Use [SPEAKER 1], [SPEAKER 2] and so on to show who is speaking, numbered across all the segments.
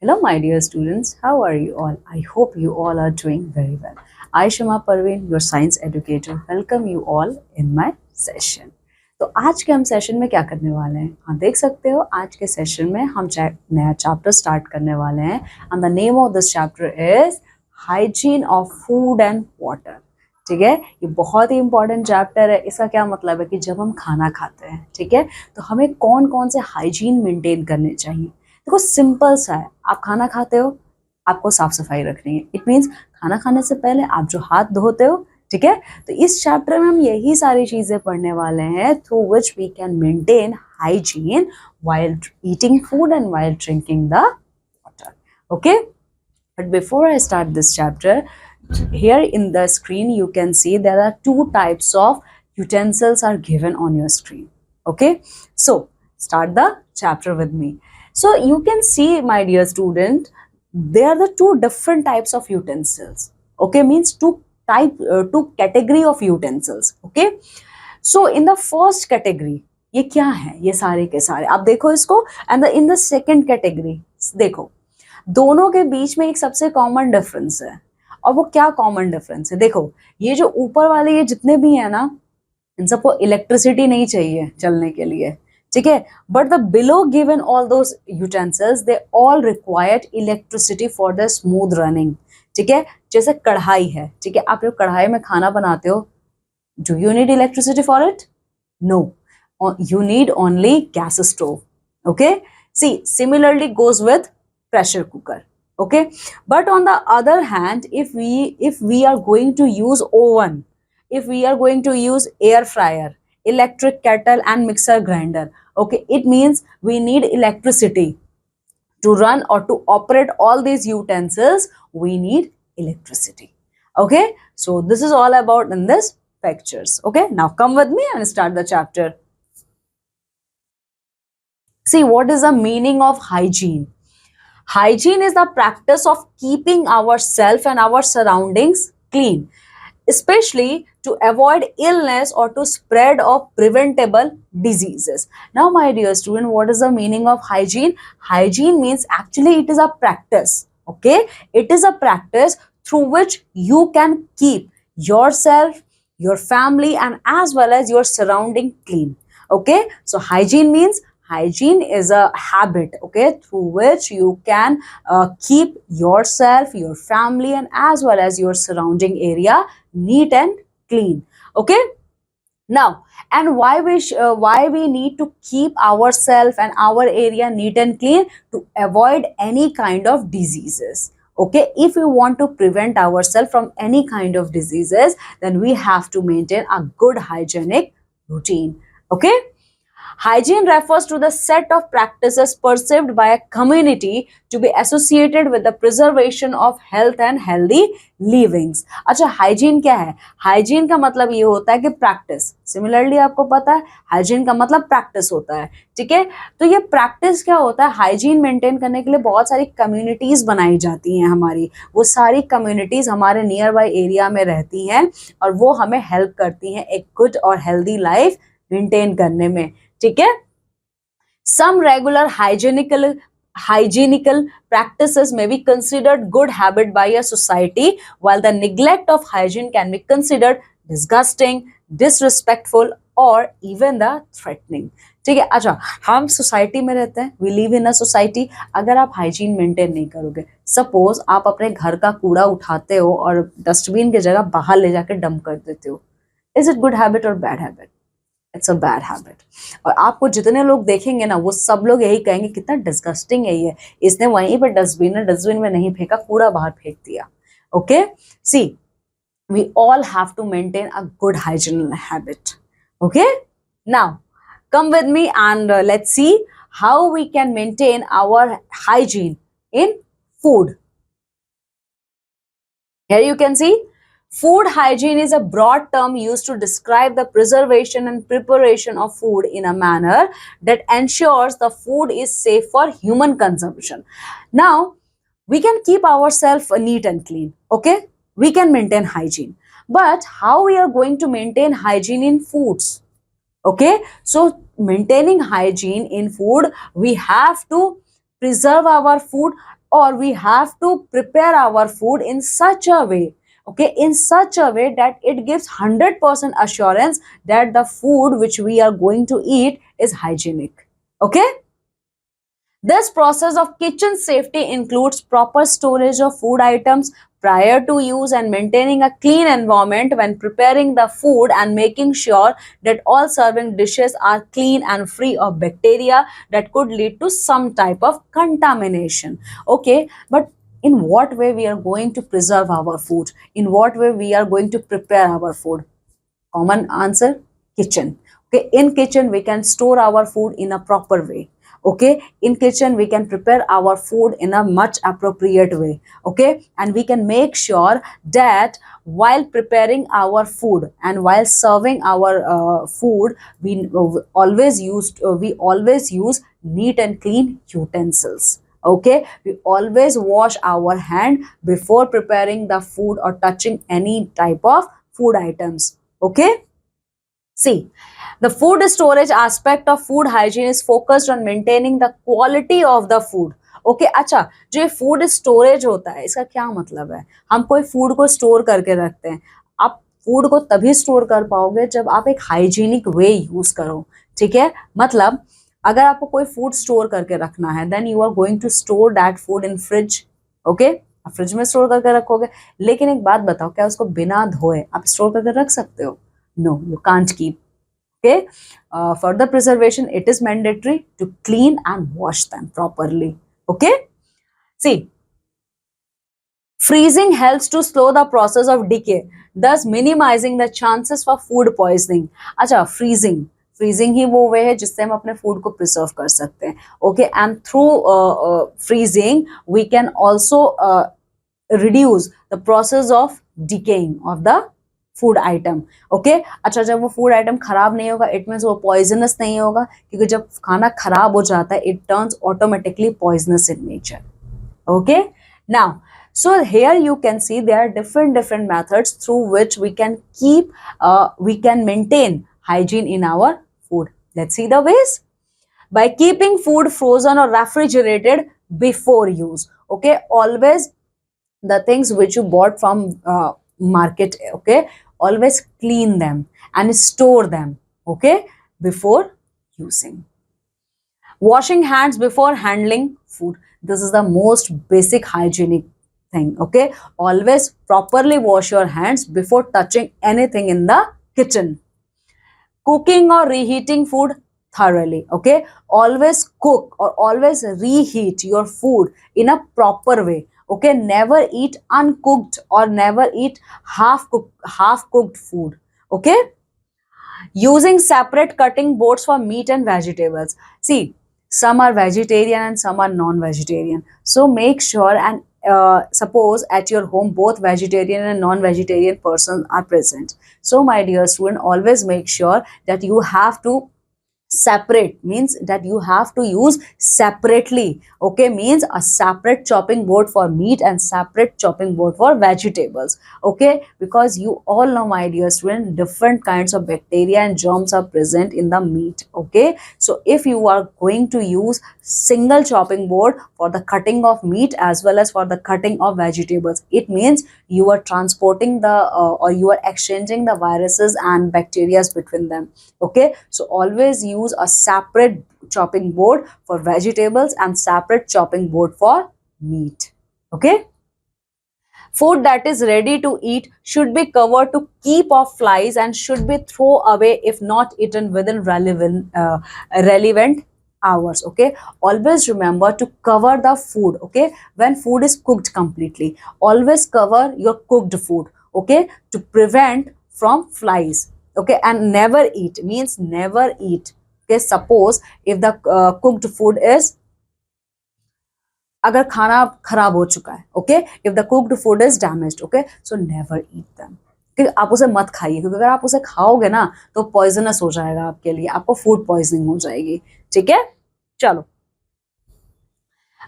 [SPEAKER 1] Hello, my dear students. How are you all? I hope you all are doing very well. I, Shama Parveen, your science educator, welcome you all in my session. तो आज के हम session में क्या करने वाले हैं? हाँ, देख सकते हो आज के सेशन में हम नया चैप्टर स्टार्ट करने वाले हैं and the name of this chapter is hygiene of food and water. ठीक है, ये बहुत ही इंपॉर्टेंट चैप्टर है. इसका क्या मतलब है कि जब हम खाना खाते हैं, ठीक है, तो हमें कौन कौन से हाइजीन मेंटेन करने चाहिए. देखो सिंपल सा है, आप खाना खाते हो, आपको साफ सफाई रखनी है. इट मीन्स खाना खाने से पहले आप जो हाथ धोते हो, ठीक है, तो इस चैप्टर में हम यही सारी चीजें पढ़ने वाले हैं through which we can maintain hygiene while eating food and while drinking the water. Okay, but before I start this chapter, here in the screen you can see there are two types of utensils are given on your screen. Okay, so start the chapter with me. So you can see, my dear student, there are the two different types of utensils. Okay, means two category of utensils. Okay, so in the first category, ये क्या है, ये सारे के सारे आप देखो इसको, and in the second category देखो, दोनों के बीच में एक सबसे कॉमन डिफरेंस है. और वो क्या कॉमन डिफरेंस है? देखो, ये जो ऊपर वाले ये जितने भी है ना, इन सबको इलेक्ट्रिसिटी नहीं चाहिए चलने के लिए, ठीक है, but the below given all those utensils they all required electricity for the smooth running. ठीक है, जैसे कढ़ाई है, ठीक है, आप जो कढ़ाई में खाना बनाते हो, do you need electricity for it? No, you need only gas stove. Okay, see, similarly goes with pressure cooker. Okay, but on the other hand, if we are going to use oven, if we are going to use air fryer, electric kettle and mixer grinder, okay, it means we need electricity to run or to operate all these utensils. We need electricity. Okay, so this is all about in this pictures. Okay, now come with me and start the chapter. See, what is the meaning of hygiene? Hygiene is the practice of keeping ourselves and our surroundings clean, especially to avoid illness or to spread of preventable diseases. Now, my dear student, what is the meaning of hygiene? Hygiene means actually it is a practice. Okay, it is a practice through which you can keep yourself, your family, and as well as your surrounding clean. Okay, so hygiene is a habit, okay, through which you can keep yourself, your family, and as well as your surrounding area neat and clean. Okay, now, and why we need to keep ourselves and our area neat and clean? To avoid any kind of diseases. Okay, if we want to prevent ourselves from any kind of diseases, then we have to maintain a good hygienic routine. Okay, hygiene refers to the set of practices perceived by a community to be associated with the preservation of health and healthy livings. अच्छा, hygiene क्या है? hygiene का मतलब ये होता है कि practice. Similarly आपको पता है hygiene का मतलब practice होता है, ठीक है, तो ये practice क्या होता है? hygiene maintain करने के लिए बहुत सारी communities बनाई जाती हैं हमारी, वो सारी communities हमारे near by area में रहती हैं और वो हमें help करती हैं एक good और healthy life maintain करने में. ठीक है, some regular hygienical practices may be considered good habit by a society, while the neglect of hygiene can be considered disgusting, disrespectful or even the threatening. ठीक है, अच्छा, हम सोसाइटी में रहते हैं, we live in a society. अगर आप hygiene maintain नहीं करोगे, सपोज आप अपने घर का कूड़ा उठाते हो और डस्टबिन की जगह बाहर ले जाकर डंप कर देते हो, इज इट गुड हैबिट और bad habit? It's a bad habit. और आपको जितने लोग देखेंगे ना, वो सब लोग यही कहेंगे कितना डिस्गस्टिंग है ये, इसने वहीं पर डस्टबिन में नहीं फेंका, कूड़ा बाहर फेंक दिया. Okay, see, we all have to maintain a good hygiene habit. Okay, now come with me and let's see how we can maintain our hygiene in food. Here you can see, food hygiene is a broad term used to describe the preservation and preparation of food in a manner that ensures the food is safe for human consumption. Now, we can keep ourselves neat and clean, okay? We can maintain hygiene. But how we are going to maintain hygiene in foods? Okay, so maintaining hygiene in food, we have to preserve our food, or we have to prepare our food in such a way, okay, in such a way that it gives 100% assurance that the food which we are going to eat is hygienic. Okay. This process of kitchen safety includes proper storage of food items prior to use and maintaining a clean environment when preparing the food, and making sure that all serving dishes are clean and free of bacteria that could lead to some type of contamination. Okay, but in what way we are going to preserve our food? In what way we are going to prepare our food? Common answer: kitchen. Okay, in kitchen we can store our food in a proper way. Okay, in kitchen we can prepare our food in a much appropriate way. Okay, and we can make sure that while preparing our food and while serving our food, we always use neat and clean utensils. Okay, we always wash our hand before preparing the food or touching any type of food items. Okay. See, the food storage aspect of food hygiene is focused on maintaining the quality of the food. Okay अच्छा, जो ये food storage होता है इसका क्या मतलब है? हम कोई फूड को स्टोर करके रखते हैं। आप फूड को तभी स्टोर कर पाओगे जब आप एक हाइजीनिक वे यूज करो। ठीक है, मतलब अगर आपको कोई फूड स्टोर करके रखना है, then you are going to store that food in fridge. Okay, आप फ्रिज में स्टोर करके रखोगे, लेकिन एक बात बताओ, क्या उसको बिना धोए आप स्टोर करके रख सकते हो? No, you can't keep. Okay, for the preservation it is mandatory to clean and wash them properly. Okay, see, freezing helps to slow the process of decay, thus minimizing the chances for food poisoning. अच्छा, freezing ही वो वे है जिससे हम अपने food को preserve कर सकते हैं. Okay, and through freezing we can also reduce the process of decaying of the food item. Okay, अच्छा, जब वो फूड आइटम खराब नहीं होगा इट मीन्स वो पॉइजनस नहीं होगा, क्योंकि जब खाना खराब हो जाता है it turns automatically poisonous in nature. Okay, now so here you can see there are different methods through which we can maintain hygiene in our food. Let's see the ways. By keeping food frozen or refrigerated before use. Okay, always the things which you bought from market, okay, always clean them and store them, okay, before using. Washing hands before handling food. This is the most basic hygienic thing. Okay, always properly wash your hands before touching anything in the kitchen. Cooking or reheating food thoroughly. Okay, always cook or always reheat your food in a proper way. Okay, never eat uncooked or never eat half cooked food. Okay, using separate cutting boards for meat and vegetables. See, some are vegetarian and some are non-vegetarian, so make sure, and suppose at your home both vegetarian and non-vegetarian persons are present, so my dear student, always make sure that you have to separate, means that you have to use separately. Okay, means a separate chopping board for meat and separate chopping board for vegetables. Okay, because you all know, my dear student, different kinds of bacteria and germs are present in the meat. Okay, so if you are going to use single chopping board for the cutting of meat as well as for the cutting of vegetables, it means you are transporting the or you are exchanging the viruses and bacteria between them. Okay, so always use a separate chopping board for vegetables and separate chopping board for meat. Okay, food that is ready to eat should be covered to keep off flies and should be thrown away if not eaten within relevant hours. Okay, always remember to cover the food. Okay, when food is cooked completely, always cover your cooked food. Okay, to prevent from flies. Okay, and never eat, means never eat. Okay, suppose if the cooked food is, अगर खाना खराब हो चुका है, okay, if the cooked food is damaged, okay, so never eat them. कि आप उसे मत खाइए, क्योंकि अगर आप उसे खाओगे ना तो पॉइजनस हो जाएगा आपके लिए, आपको फूड पॉइजनिंग हो जाएगी. ठीक है, चलो.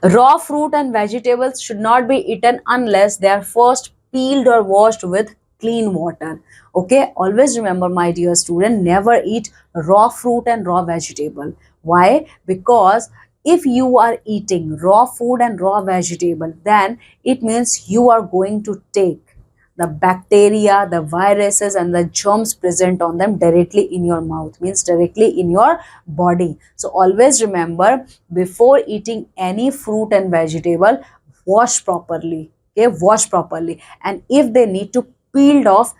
[SPEAKER 1] Raw fruit and vegetables should not be eaten unless they are first peeled or washed with clean water. Okay, always remember, my dear student, never eat raw fruit and raw vegetable. Why? Because if you are eating raw food and raw vegetable, then it means you are going to take the bacteria, the viruses, and the germs present on them directly in your mouth, means directly in your body. So always remember, before eating any fruit and vegetable, wash properly. Okay, wash properly, and if they need to peel off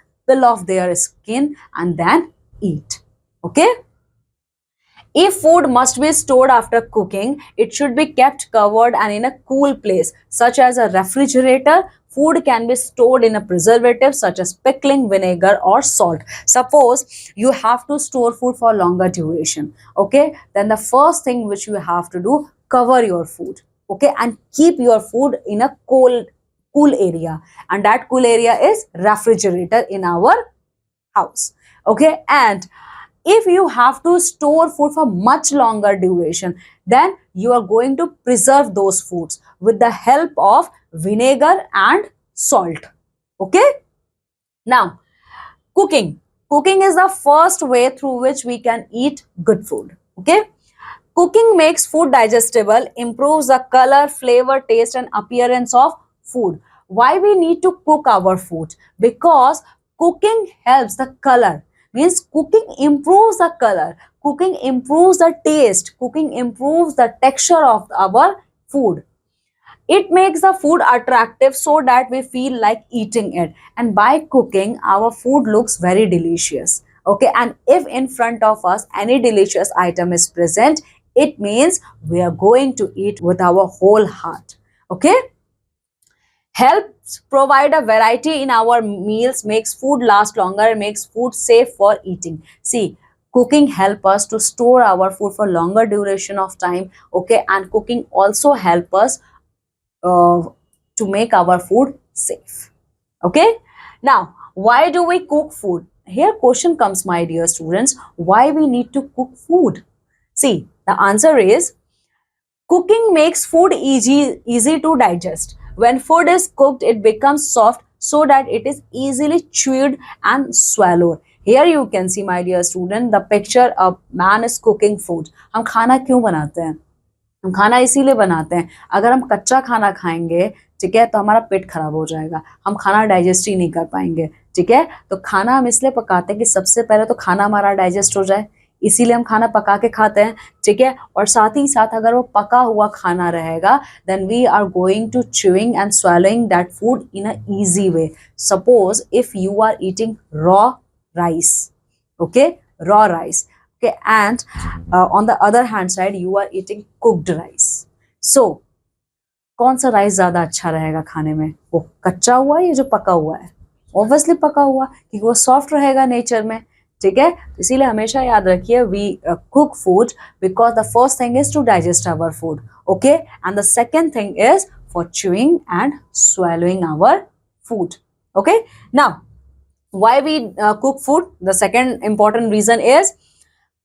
[SPEAKER 1] their skin and then eat. Okay. If food must be stored after cooking, it should be kept covered and in a cool place, such as a refrigerator. Food can be stored in a preservative such as pickling, vinegar, or salt. Suppose you have to store food for longer duration, okay? Then the first thing which you have to do, cover your food, okay? And keep your food in a cool area, and that cool area is refrigerator in our house, okay? And if you have to store food for much longer duration, then you are going to preserve those foods with the help of vinegar and salt. Okay. Now, cooking is the first way through which we can eat good food. Okay. Cooking makes food digestible, improves the color, flavor, taste, and appearance of food. Why we need to cook our food? Because cooking helps the color, means cooking improves the color, cooking improves the taste, cooking improves the texture of our food. It makes the food attractive so that we feel like eating it, and by cooking our food looks very delicious. Okay, and if in front of us any delicious item is present, it means we are going to eat with our whole heart. Okay. Helps provide a variety in our meals, makes food last longer, makes food safe for eating. See, cooking help us to store our food for longer duration of time. Okay, and cooking also help us uh, to make our food safe. Okay. Now, why do we cook food? Here question comes, my dear students, why we need to cook food? See, the answer is cooking makes food easy to digest. When food is cooked, it becomes soft so that it is easily chewed and swallowed. Here you can see, my dear student, the picture of man is cooking food. हम खाना क्यों बनाते हैं? हम खाना इसीलिए बनाते हैं, अगर हम कच्चा खाना खाएंगे, ठीक है, तो हमारा पेट खराब हो जाएगा, हम खाना डाइजेस्ट ही नहीं कर पाएंगे. ठीक है, तो खाना हम इसलिए पकाते हैं कि सबसे पहले तो खाना हमारा डाइजेस्ट हो जाए, इसीलिए हम खाना पका के खाते हैं. ठीक है, और साथ ही साथ अगर वो पका हुआ खाना रहेगा, then we are going to chewing and swallowing that food in a easy way. Suppose if you are eating raw rice, okay, raw rice, okay, and on the other hand side you are eating cooked rice. So कौन सा rice ज्यादा अच्छा रहेगा खाने में? वो कच्चा हुआ या जो पका हुआ है? ऑब्वियसली पका हुआ, क्योंकि वो सॉफ्ट रहेगा नेचर में. ठीक है, इसीलिए हमेशा याद रखिए, we cook food because the first thing is to digest our food. Okay, and the second thing is for chewing and swallowing our food. Okay, now why we cook food? The second important reason is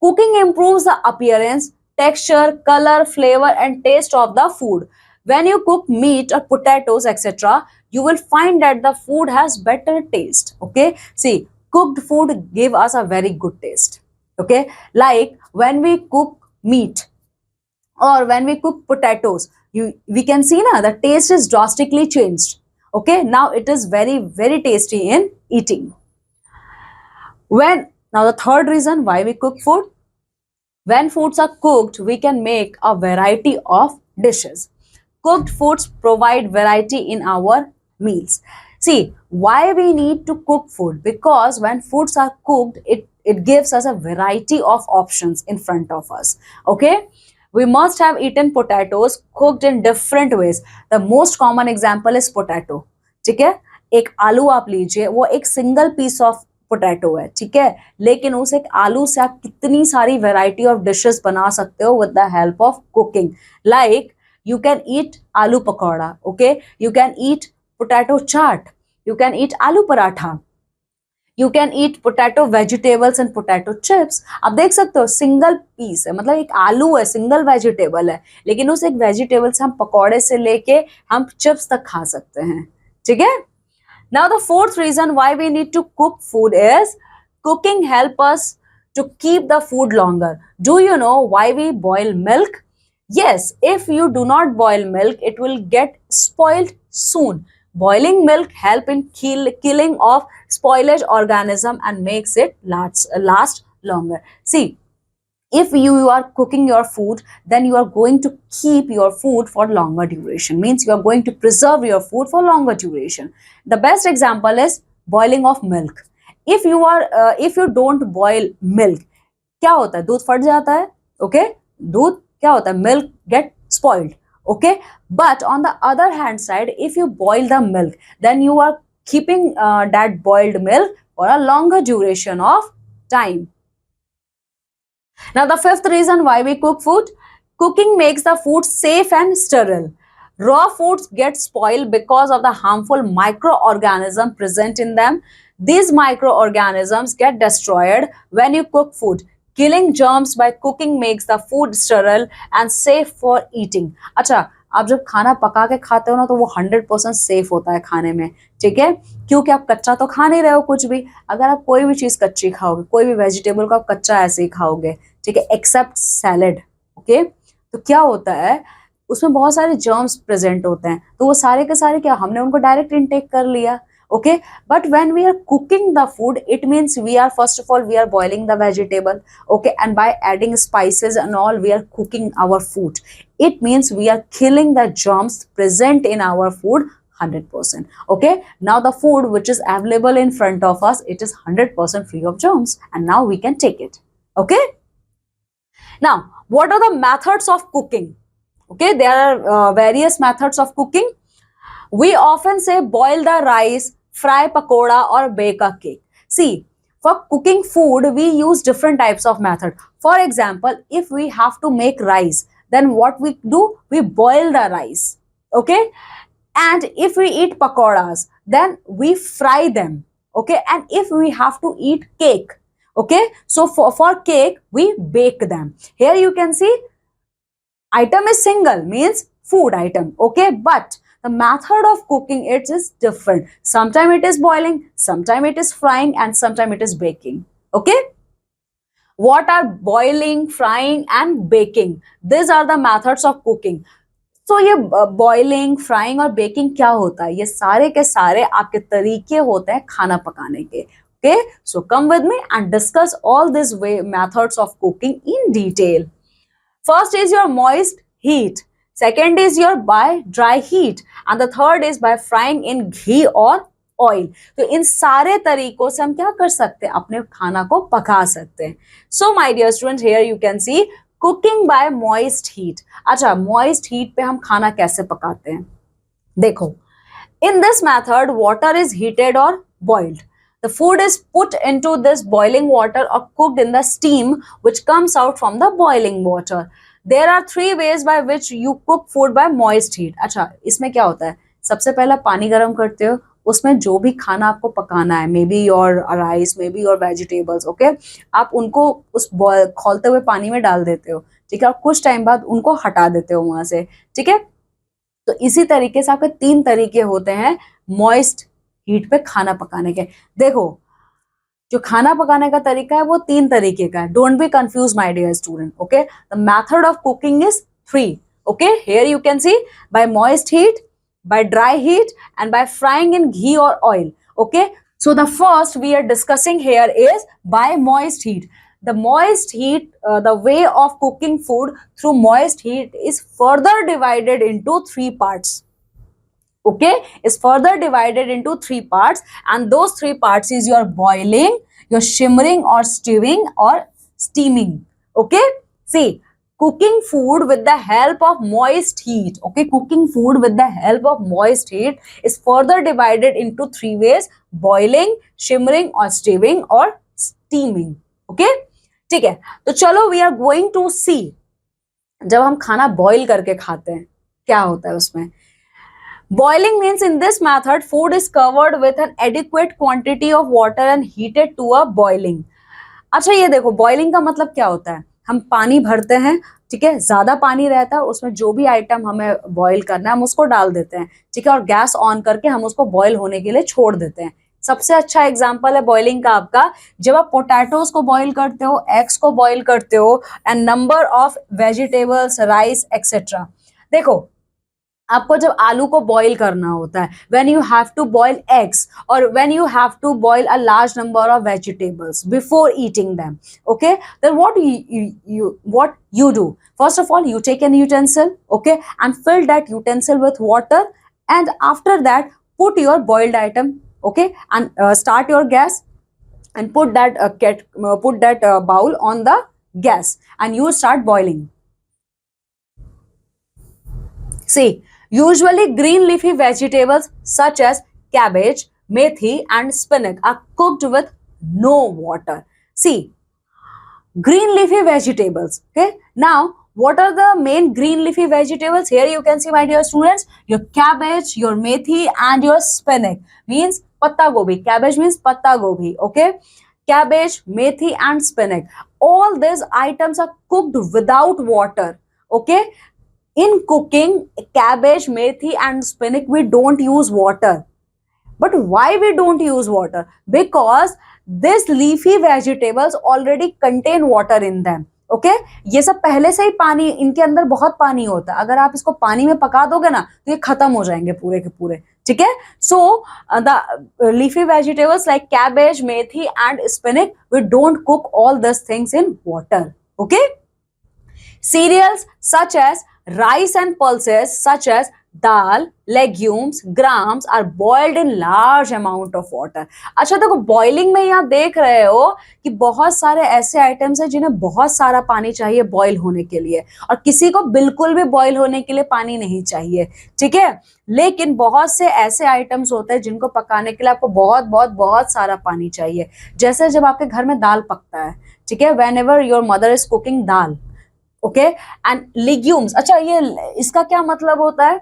[SPEAKER 1] cooking improves the appearance, texture, color, flavor, and taste of the food. When you cook meat or potatoes, etc., you will find that the food has better taste. Okay, see, cooked food give us a very good taste. Okay, like when we cook meat or when we cook potatoes, we can see now the taste is drastically changed. Okay, now it is very tasty in eating. Now the third reason why we cook food, when foods are cooked, we can make a variety of dishes. Cooked foods provide variety in our meals. See, why we need to cook food? Because when foods are cooked, it gives us a variety of options in front of us. Okay, we must have eaten potatoes cooked in different ways. The most common example is potato. ठीक है, एक आलू आप लीजिए, वो एक single piece of potato है, ठीक है, लेकिन उस एक आलू से आप कितनी सारी वैरायटी ऑफ डिशेस बना सकते हो with the help of cooking. Like you can eat aloo pakoda, okay, you can eat potato chaat, you can eat aloo paratha, you can eat potato vegetables and potato chips. आप देख सकते हो single piece है, मतलब एक आलू है, single vegetable है, लेकिन उस एक वेजिटेबल से हम पकौड़े से लेके हम चिप्स तक खा सकते हैं. ठीक है. Now the fourth reason why we need to cook food is cooking help us to keep the food longer. Do you know why we boil milk? Yes, if you do not boil milk, it will get spoiled soon. Boiling milk help in killing of spoilage organism and makes it last longer. See, if you are cooking your food, then you are going to keep your food for longer duration, means you are going to preserve your food for longer duration. The best example is boiling of milk. If you don't boil milk, क्या होता है, दूध फट जाता है. Okay, दूध क्या होता है, milk get spoiled. Okay, but on the other hand side, if you boil the milk, then you are keeping that boiled milk for a longer duration of time. Now, the fifth reason why we cook food: cooking makes the food safe and sterile. Raw foods get spoiled because of the harmful microorganisms present in them. These microorganisms get destroyed when you cook food. Killing germs by cooking makes the food sterile and safe for eating. अच्छा, आप जब खाना पका के खाते हो ना, तो वो 100% सेफ होता है खाने में. ठीक है, क्योंकि आप कच्चा तो खा नहीं रहे हो कुछ भी. अगर आप कोई भी चीज कच्ची खाओगे, कोई भी वेजिटेबल को आप कच्चा ऐसे ही खाओगे, ठीक है, एक्सेप्ट सैलेड. ओके, तो क्या होता है, उसमें बहुत सारे जर्म्स प्रेजेंट होते हैं, तो वो सारे के सारे क्या, हमने उनको डायरेक्ट इनटेक कर लिया. Okay, but when we are cooking the food, it means we are, first of all, we are boiling the vegetable. Okay, and by adding spices and all, we are cooking our food. It means we are killing the germs present in our food 100%. Okay, now the food which is available in front of us, it is 100% free of germs, and now we can take it. Okay, now what are the methods of cooking? Okay, there are various methods of cooking. We often say boil the rice, fry pakoda, or bake a cake. See, for cooking food, we use different types of method. For example, if we have to make rice, then what we do? We boil the rice. Okay, and if we eat pakodas, then we fry them. Okay, and if we have to eat cake, okay, so for cake we bake them. Here you can see item is single, means food item. Okay, but the method of cooking it is different. Sometimes it is boiling, sometimes it is frying, and sometimes it is baking. Okay, what are boiling, frying and baking? These are the methods of cooking. So ये boiling, frying और baking क्या होता है, ये सारे के सारे आपके तरीके होते हैं खाना पकाने के. Okay, so come with me and discuss all these methods of cooking in detail. First is your moist heat, second is your by dry heat, and the third is by frying in ghee or oil. तो इन सारे तरीकों से हम क्या कर सकते हैं, अपने खाना को पका सकते हैं. So my dear students, here you can see cooking by moist heat. अच्छा, मॉइस्ट हीट पे हम खाना कैसे पकाते हैं, देखो. In this method water is heated और boiled. The food is put into this boiling water or cooked in the steam which comes out from the boiling water. There are three ways by which you cook food by moist heat. अच्छा, इसमें क्या होता है, सबसे पहला पानी गर्म करते हो, उसमें जो भी खाना आपको पकाना है, may be your rice, may be your vegetables, okay, आप उनको उस खौलते हुए पानी में डाल देते हो. ठीक है, और कुछ टाइम बाद उनको हटा देते हो वहां से. ठीक है, तो इसी तरीके से आपके तीन तरीके होते हैं मॉइस्ट हीट पे खाना पकाने के. देखो, जो खाना पकाने का तरीका है वो तीन तरीके का है. Don't be confuse my dear student. Okay, the method of cooking is three. Okay, here you can see by moist heat, by dry heat and by frying in ghee or oil. Okay, so the first we are discussing here is by moist heat. The moist heat, the way of cooking food through moist heat is further divided into three parts. Okay, is further divided into three parts, and those three parts is your boiling, your shimmering or stewing or steaming. Okay, see, cooking food with the help of moist heat. Okay, cooking food with the help of moist heat is further divided into three ways: boiling, shimmering or stewing or steaming. Okay, ठीक है, तो चलो we are going to see जब हम खाना boil करके खाते हैं क्या होता है उसमें. Boiling means in this method food is covered with an adequate quantity of water and heated to a boiling. अच्छा, ये देखो, बॉइलिंग का मतलब क्या होता है, हम पानी भरते हैं, ठीक है, ज्यादा पानी रहता है, उसमें जो भी आइटम हमें बॉईल करना है हम उसको डाल देते हैं. ठीक है, और गैस ऑन करके हम उसको बॉईल होने के लिए छोड़ देते हैं. सबसे अच्छा एग्जाम्पल है बॉइलिंग का आपका, जब आप पोटैटोज को बॉईल करते हो, एग्स को बॉईल करते हो, and number of vegetables, rice etcetera. देखो आपको जब आलू को बॉईल करना होता है, when you have to boil eggs और when you have to boil a large number of vegetables before eating them, okay, then what you do, first of all you take an utensil, okay, and fill that utensil with water, and after that put your boiled item, okay, and start your gas and put that bowl on the gas and you start boiling. See, usually green leafy vegetables such as cabbage, methi and spinach are cooked with no water. See, green leafy vegetables, okay? Now, what are the main green leafy vegetables? Here you can see, my dear students, your cabbage, your methi and your spinach means patta gobi. Cabbage means patta gobi, okay? Cabbage, methi and spinach. All these items are cooked without water, okay? In cooking cabbage, methi and spinach, we don't use water. But why we don't use water? Because these leafy vegetables already contain water in them. Okay ये सब पहले से ही पानी, इनके अंदर बहुत पानी होता है, अगर आप इसको पानी में पका दोगे ना तो ये खत्म हो जाएंगे पूरे के पूरे, ठीक है। So the leafy vegetables like cabbage, methi and spinach, we don't cook all this things in water, okay. Cereals such as rice and pulses such as dal, legumes, grams are boiled in large amount of water. अच्छा देखो boiling में ही आप देख रहे हो कि बहुत सारे ऐसे आइटम्स हैं जिन्हें बहुत सारा पानी चाहिए बॉईल होने के लिए, और किसी को बिल्कुल भी बॉईल होने के लिए पानी नहीं चाहिए, ठीक है। लेकिन बहुत से ऐसे आइटम्स होते हैं जिनको पकाने के लिए आपको बहुत बहुत बहुत सारा पानी चाहिए, जैसे जब आपके घर में दाल पकता है, ठीक है, when ever your mother is cooking dal, okay, and legumes. अच्छा ये इसका क्या मतलब होता है,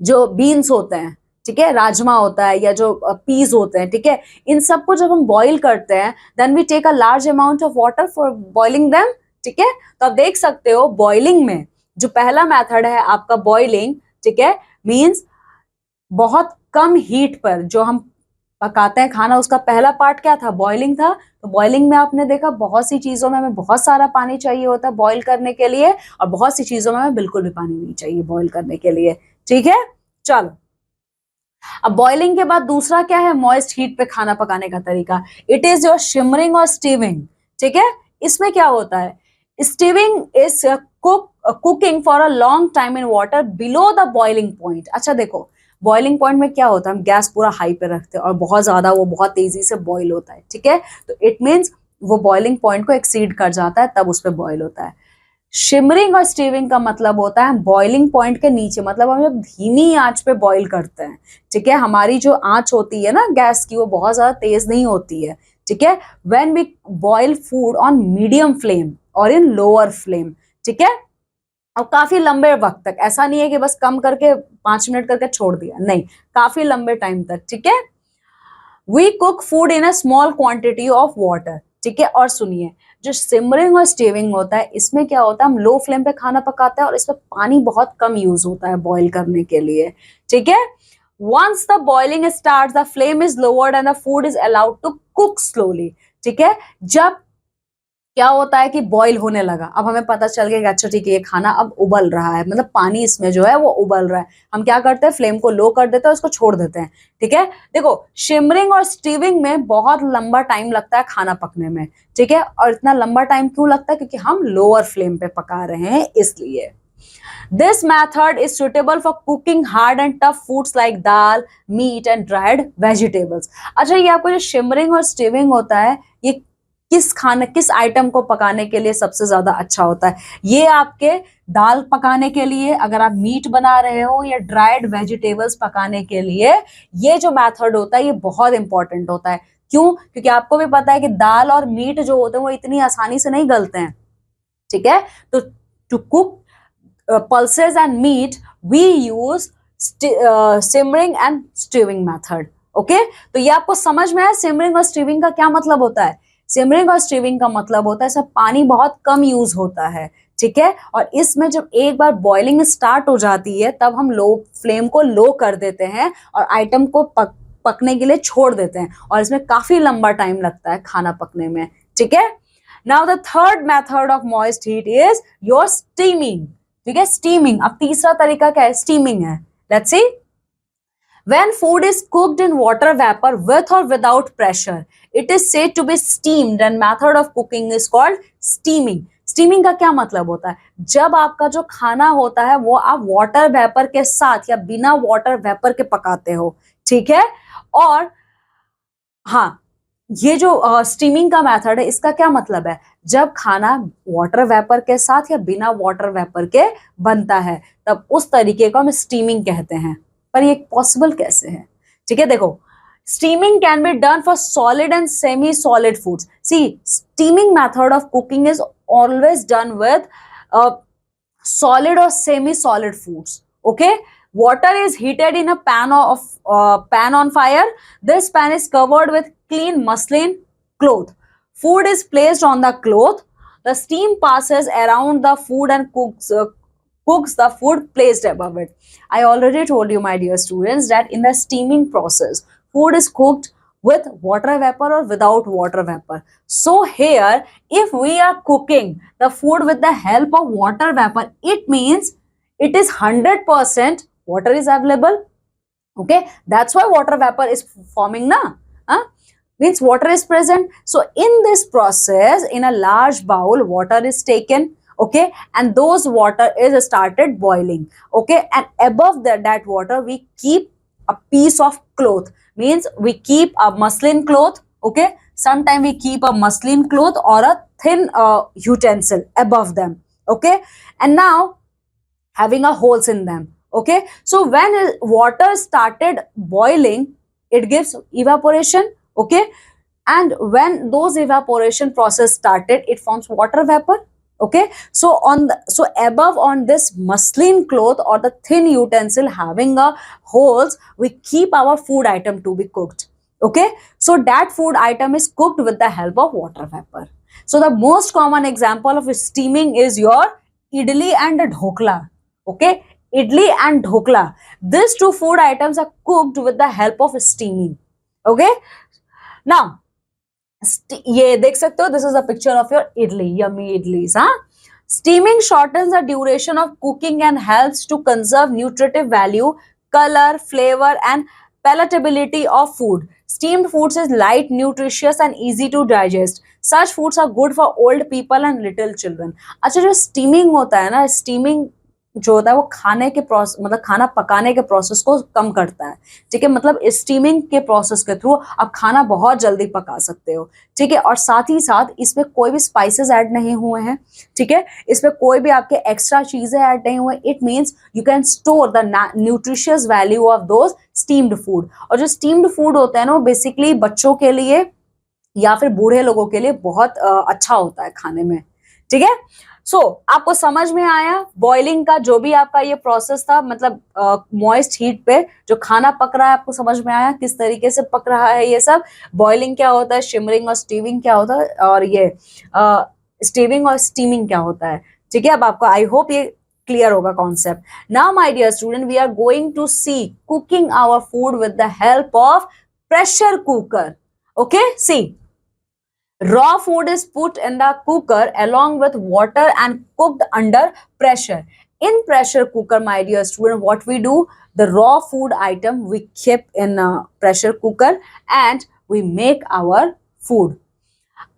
[SPEAKER 1] जो बीन्स होते हैं, ठीक है, राजमा होता है या जो पीस होते हैं, ठीक है, इन सबको जब हम बॉईल करते हैं then we take a large amount of water for boiling them, ठीक है। तो आप देख सकते हो बॉइलिंग में जो पहला मेथड है आपका बॉइलिंग, ठीक है, मींस बहुत कम हीट पर जो हम पकाते हैं खाना, उसका पहला पार्ट क्या था, बॉइलिंग था। तो बॉइलिंग में आपने देखा बहुत सी चीजों में हमें बहुत सारा पानी चाहिए होता है बॉईल करने के लिए, और बहुत सी चीजों में हमें बिल्कुल भी पानी नहीं चाहिए बॉईल करने के लिए, ठीक है। चलो अब बॉइलिंग के बाद दूसरा क्या है, मॉइस्ट हीट पे खाना पकाने का तरीका, इट इज योर शिमरिंग और स्टीविंग, ठीक है। इसमें क्या होता है, stewing is cooking for a long time in water below the boiling point. अच्छा देखो बॉइलिंग पॉइंट में क्या होता है, हम गैस पूरा हाई पे रखते हैं और बहुत ज्यादा वो बहुत तेजी से बॉईल होता है, ठीक है, तो इट मीन्स वो बॉइलिंग पॉइंट को एक्सीड कर जाता है, तब उस पर बॉईल होता है। शिमरिंग और स्टीविंग का मतलब होता है बॉइलिंग पॉइंट के नीचे, मतलब हम जब धीमी आंच पे बॉईल करते हैं, ठीक है, हमारी जो आंच होती है ना गैस की वो बहुत ज्यादा तेज नहीं होती है, ठीक है। When we boil food on medium flame और इन लोअर फ्लेम, ठीक है, और काफी लंबे वक्त तक, ऐसा नहीं है कि बस कम करके 5 मिनट करके छोड़ दिया, नहीं, काफी लंबे टाइम तक, ठीक है। We cook food in a small quantity of water, ठीक है। और सुनिए जो सिमरिंग और स्टीविंग होता है इसमें क्या होता है, हम लो फ्लेम पे खाना पकाते हैं और इसमें पानी बहुत कम यूज होता है बॉईल करने के लिए, ठीक है। Once the boiling starts the flame is lowered and the food is allowed to cook slowly, ठीक है। जब क्या होता है कि बॉईल होने लगा, अब हमें पता चल गया कि अच्छा ठीक है ये खाना अब उबल रहा है, मतलब पानी इसमें जो है वो उबल रहा है, हम क्या करते हैं फ्लेम को लो कर देते हैं, उसको छोड़ देते हैं, ठीक है। देखो शिमरिंग और स्टीविंग में बहुत लंबा टाइम लगता है खाना पकने में, ठीक है, और इतना लंबा टाइम क्यों लगता है, क्योंकि हम लोअर फ्लेम पे पका रहे हैं इसलिए। This method is suitable for cooking hard and tough foods like dal, meat and dried vegetables. अच्छा ये आपको जो शिमरिंग और स्टीविंग होता है ये किस आइटम को पकाने के लिए सबसे ज्यादा अच्छा होता है, ये आपके दाल पकाने के लिए, अगर आप मीट बना रहे हो, या ड्राइड वेजिटेबल्स पकाने के लिए ये जो मेथड होता है ये बहुत इंपॉर्टेंट होता है। क्यों, क्योंकि आपको भी पता है कि दाल और मीट जो होते हैं वो इतनी आसानी से नहीं गलते हैं, ठीक है। तो to cook pulses and meat we use simmering and stewing method, okay। तो ये आपको समझ में है simmering और stewing का क्या मतलब होता है। simmering और stewing का मतलब होता है इसमें पानी बहुत कम यूज होता है, ठीक है, और इसमें जब एक बार बॉइलिंग स्टार्ट हो जाती है तब हम लो फ्लेम को लो कर देते हैं और आइटम को पकने के लिए छोड़ देते हैं और इसमें काफी लंबा टाइम लगता है खाना पकने में, ठीक है। Now the third method of moist heat is your steaming, ठीक है, स्टीमिंग। अब तीसरा तरीका क्या है, स्टीमिंग है। Let's see, when food is cooked in water vapor with or without pressure, it is said to be steamed and method of cooking is called steaming. Steaming का क्या मतलब होता है, जब आपका जो खाना होता है वो आप वाटर वेपर के साथ या बिना वाटर वेपर के पकाते हो, ठीक है। और हाँ, ये जो स्टीमिंग का मेथड है इसका क्या मतलब है, जब खाना वाटर वेपर के साथ या बिना वाटर वेपर के बनता है तब उस तरीके को हम स्टीमिंग कहते हैं। पर ये पॉसिबल कैसे है, ठीक है। देखो, steaming can be done for solid and semi solid foods. See, steaming method of cooking is always done with solid or semi solid foods, okay. Water is heated in a pan on fire. This pan is covered with clean muslin cloth. Food is placed on the cloth. The steam passes around the food and cooks the food placed above it. I already told you, my dear students, that in the steaming process, food is cooked with water vapor or without water vapor. So here, if we are cooking the food with the help of water vapor, it means it is 100% water is available. Okay, that's why water vapor is forming, na? Means water is present. So in this process, in a large bowl, water is taken, okay, and those water is started boiling, okay, and above that water we keep a piece of cloth, means we keep a muslin cloth, okay. Sometimes we keep a muslin cloth or a thin utensil above them, okay, and now having a holes in them, okay. So when water started boiling, it gives evaporation, okay, and when those evaporation process started, it forms water vapor, okay. So above on this muslin cloth or the thin utensil having a holes, we keep our food item to be cooked, okay. So that food item is cooked with the help of water vapor. So the most common example of steaming is your idli and dhokla, okay. Idli and dhokla, these two food items are cooked with the help of steaming, okay. Now ये देख सकते हो, this is a picture of your idli, yummy idlis, हाँ. Steaming shortens the duration of cooking and helps to conserve nutritive value, color, flavor and palatability of food. Steamed foods is light, nutritious and easy to digest. Such foods are good for old people and little children. अच्छा, जो steaming होता है ना, steaming जो होता है वो खाने के प्रोसेस, मतलब खाना पकाने के प्रोसेस को कम करता है, ठीक है। मतलब स्टीमिंग के प्रोसेस के थ्रू आप खाना बहुत जल्दी पका सकते हो, ठीक है। और साथ ही साथ इसमें कोई भी स्पाइसेस ऐड नहीं हुए हैं, ठीक है। इसमें कोई भी आपके एक्स्ट्रा चीजें ऐड नहीं हुए। It means you can store the nutritious value of those steamed food. और जो स्टीम्ड फूड होता है ना, वो बेसिकली बच्चों के लिए या फिर बूढ़े लोगों के लिए बहुत अच्छा होता है खाने में, ठीक है। सो आपको समझ में आया बॉइलिंग का जो भी आपका ये प्रोसेस था, मतलब मॉइस्ट हीट पे जो खाना पक रहा है, आपको समझ में आया किस तरीके से पक रहा है ये सब। बॉइलिंग क्या होता है, शिमरिंग और स्टीविंग क्या होता है, और ये स्टीविंग और स्टीमिंग क्या होता है, ठीक है। अब आपको आई होप ये क्लियर होगा concept. Now my dear student, we are going to see cooking our food with the help of pressure cooker, okay. See, raw food is put in the cooker along with water and cooked under pressure. In pressure cooker, my dear student, what we do, the raw food item we keep in a pressure cooker and we make our food.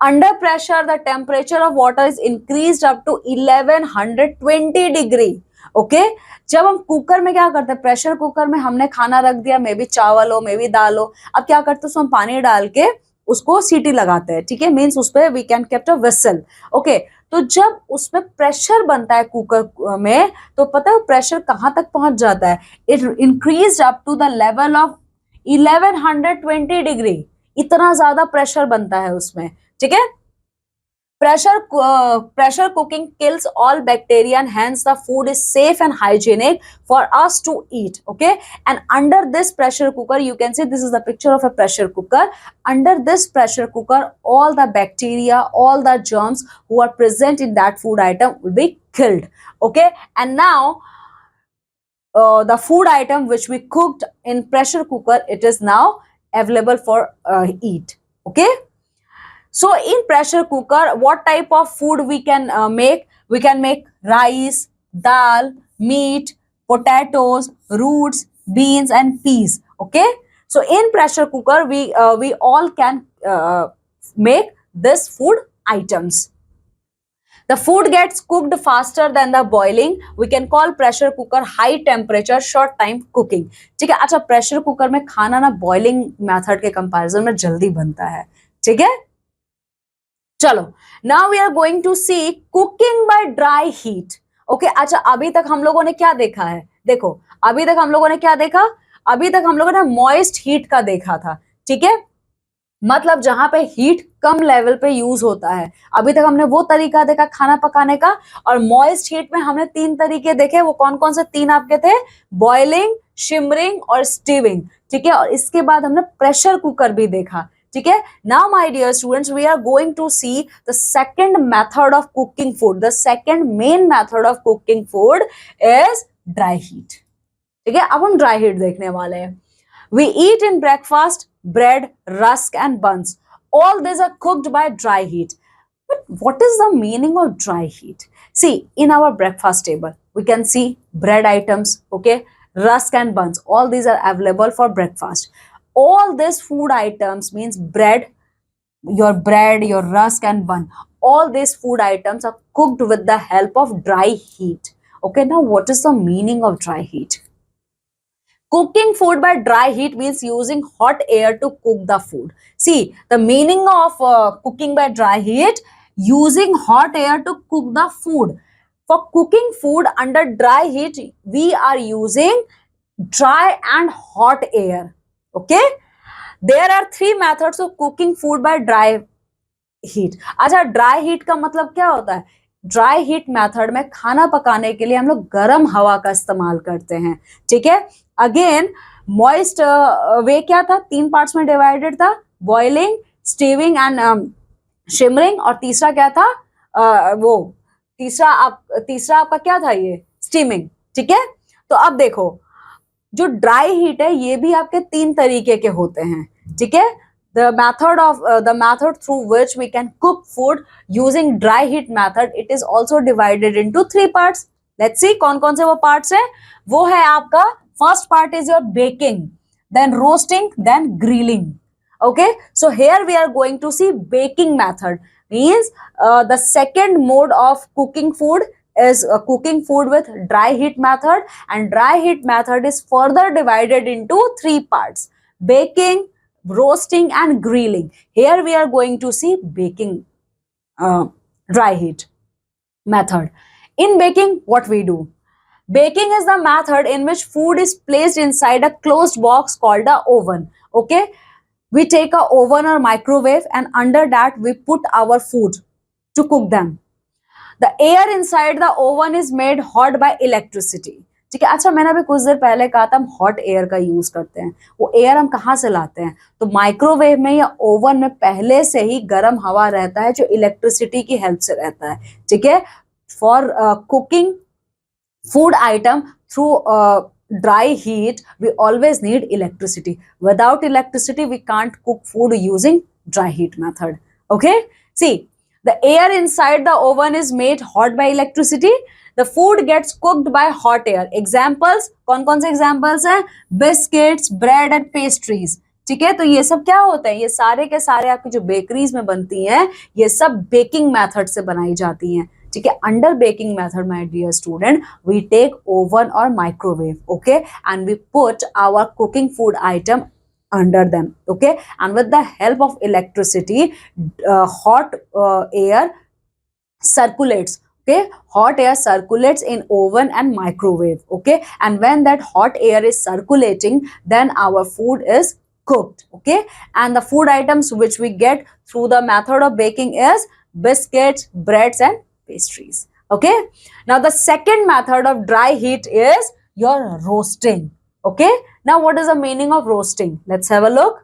[SPEAKER 1] Under pressure, the temperature of water is increased up to 1120 degree. Okay, जब हम cooker में क्या करते हैं, pressure cooker में हमने खाना रख दिया, मे बी चावल हो, मे बी दाल हो, अब क्या करते हैं, उसमें पानी डाल के उसको सीटी लगाते हैं, ठीक है। मीन्स उस पर we can kept a vessel, okay. तो जब उसमें प्रेशर बनता है कुकर में, तो पता है प्रेशर कहां तक पहुंच जाता है, it increase up to the level of 1120 degree. इतना ज्यादा प्रेशर बनता है उसमें, ठीक है। Pressure cooking kills all bacteria and hence the food is safe and hygienic for us to eat, okay. And under this pressure cooker, you can see this is the picture of a pressure cooker. Under this pressure cooker, all the bacteria, all the germs who are present in that food item will be killed, okay. And now the food item which we cooked in pressure cooker, it is now available for eat. Okay, so in pressure cooker, what type of food we can make? We can make rice, dal, meat, potatoes, roots, beans and peas. Okay, so in pressure cooker we all can make this food items. The food gets cooked faster than the boiling. We can call pressure cooker high temperature short time cooking. ठीक है, अच्छा pressure cooker में खाना ना boiling method के comparison में जल्दी बनता है. ठीक है, चलो now we are going to see cooking by dry heat. Okay, अच्छा अभी तक हम लोगों ने क्या देखा है? देखो अभी तक हम लोगों ने क्या देखा? अभी तक हम लोगों ने मॉइस्ट हीट का देखा था. ठीक है, मतलब जहां पे हीट कम लेवल पे यूज होता है. अभी तक हमने वो तरीका देखा खाना पकाने का. और मॉइस्ट हीट में हमने 3 तरीके देखे. वो कौन कौन से 3 आपके थे? बॉइलिंग, शिमरिंग और स्टीविंग. ठीक है, और इसके बाद हमने प्रेशर कुकर भी देखा. ठीक है, now my dear students, we are going to see the second method of cooking food. The second main method of cooking food is dry heat. ठीक है, अब हम ड्राई हीट देखने वाले हैं. We eat in breakfast bread, rusk and buns. All these are cooked by dry heat. But what is the meaning of dry heat? See, in our breakfast table, we can see bread items, okay, rusk and buns. All these are available for breakfast. All these food items means bread, your rusk and bun. All these food items are cooked with the help of dry heat. Okay, now what is the meaning of dry heat? Cooking food by dry heat means using hot air to cook the food. See, the meaning of cooking by dry heat, using hot air to cook the food. For cooking food under dry heat, we are using dry and hot air. Okay? There are 3 methods of cooking food by dry heat. अच्छा, dry heat का मतलब क्या होता है? Dry heat method में खाना पकाने के लिए हम लोग गर्म हवा का इस्तेमाल करते हैं. ठीक है, अगेन मॉइस्ट वे क्या था? 3 पार्ट्स में डिवाइडेड था, बॉइलिंग, स्टीविंग एंड शिमरिंग. और तीसरा क्या था? वो तीसरा आपका क्या था? ये स्टीमिंग. ठीक है, तो अब देखो जो ड्राई हीट है ये भी आपके 3 तरीके के होते हैं. ठीक है, the method through which we can cook food using dry heat method, it is also divided into 3 parts. Let's see कौन कौन से वो parts हैं. वो है आपका first part is your baking, then roasting, then grilling. Okay, so here we are going to see baking method. Means the second mode of cooking food is cooking food with dry heat method, and dry heat method is further divided into 3 parts: baking, roasting and grilling. Here we are going to see baking dry heat method. In baking, what we do? Baking is the method in which food is placed inside a closed box called a oven. Okay, we take a oven or microwave and under that we put our food to cook them. The air inside the oven is made hot by electricity. ठीक है, अच्छा मैंने अभी कुछ देर पहले कहा था हम हॉट एयर का यूज करते हैं. वो एयर हम कहाँ से लाते हैं? तो माइक्रोवेव में या ओवन में पहले से ही गर्म हवा रहता है जो इलेक्ट्रिसिटी की हेल्प से रहता है. ठीक है, for cooking food item through dry heat we always need electricity. Without electricity we can't cook food using dry heat method. Okay, see, the air inside the oven is made hot by electricity. The food gets cooked by hot air. Examples, कौन कौन से examples हैं? Biscuits, bread and pastries. ठीक है, तो ये सब क्या होते हैं? ये सारे के सारे आपकी जो बेकरीज में बनती हैं ये सब बेकिंग मेथड से बनाई जाती हैं. ठीक है, under baking method my dear student we take oven और microwave. Okay, and we put our cooking food item under them. Okay, and with the help of electricity hot air circulates. Okay, hot air circulates in oven and microwave. Okay, and when that hot air is circulating then our food is cooked. Okay, and the food items which we get through the method of baking is biscuits, breads and pastries. Okay, now the second method of dry heat is your roasting. Okay, now what is the meaning of roasting? Let's have a look.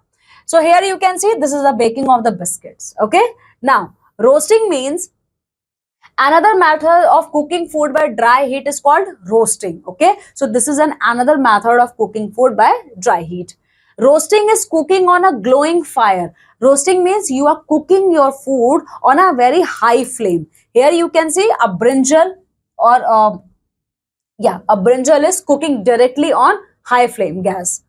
[SPEAKER 1] So here you can see this is the baking of the biscuits. Okay, now roasting means another method of cooking food by dry heat is called roasting. Okay, so this is another method of cooking food by dry heat. Roasting is cooking on a glowing fire. Roasting means you are cooking your food on a very high flame. Here you can see a brinjal, or a brinjal is cooking directly on high flame gas.